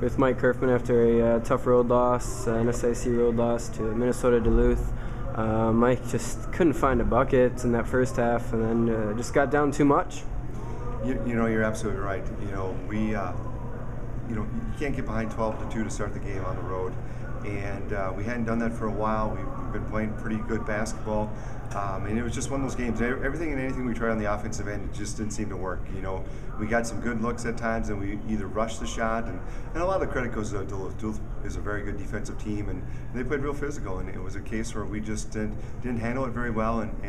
with Mike Kerfman after a tough road loss, NSIC road loss to Minnesota Duluth. Mike just couldn't find a bucket in that first half, and then just got down too much. You know, you're absolutely right. You can't get behind 12-2 to start the game on the road, and we hadn't done that for a while. We've been playing pretty good basketball, and it was just one of those games. Everything and anything we tried on the offensive end, it just didn't seem to work. We got some good looks at times, and we either rushed the shot, and a lot of the credit goes to Duluth. Duluth is a very good defensive team, and they played real physical, and it was a case where we just didn't handle it very well, and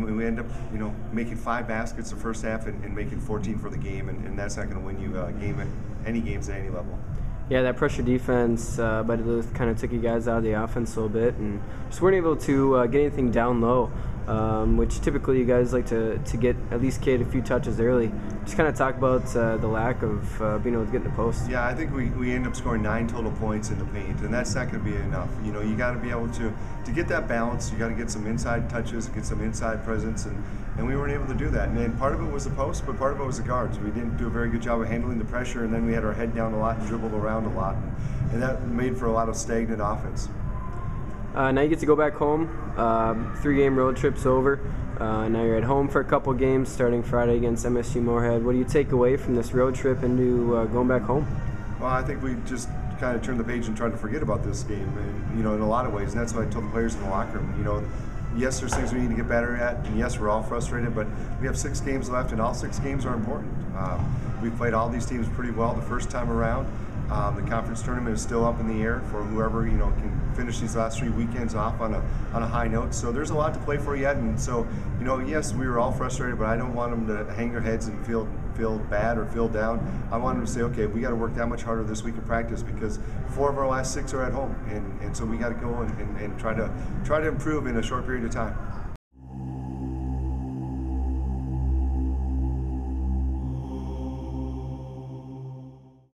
we end up, making 5 baskets the first half and making 14 for the game, and that's not going to win you any games at any level. Yeah, that pressure defense by Duluth kind of took you guys out of the offense a little bit, and just weren't able to get anything down low, which typically you guys like to get at least a few touches early. Just kind of talk about the lack of being able to get in the post. Yeah, I think we end up scoring 9 total points in the paint, and that's not going to be enough. You got to be able to get that balance. You got to get some inside touches, get some inside presence, and we weren't able to do that. And part of it was the post, but part of it was the guards. We didn't do a very good job of handling the pressure, and then we had our head down a lot and dribbled around a lot, and that made for a lot of stagnant offense. Now you get to go back home. 3-game road trip's over. Now you're at home for a couple games, starting Friday against MSU Moorhead. What do you take away from this road trip into going back home? Well, I think we just kind of turned the page and tried to forget about this game, and, in a lot of ways. And that's what I told the players in the locker room. Yes, there's things we need to get better at, and yes, we're all frustrated, but we have 6 games left, and all 6 games are important. We've played all these teams pretty well the first time around. The conference tournament is still up in the air for whoever can finish these last 3 weekends off on a high note. So there's a lot to play for yet, and so yes, we were all frustrated, but I don't want them to hang their heads and feel bad or feel down. I want them to say, okay, we got to work that much harder this week in practice because 4 of our last 6 are at home, and so we got to go and try to improve in a short period of time.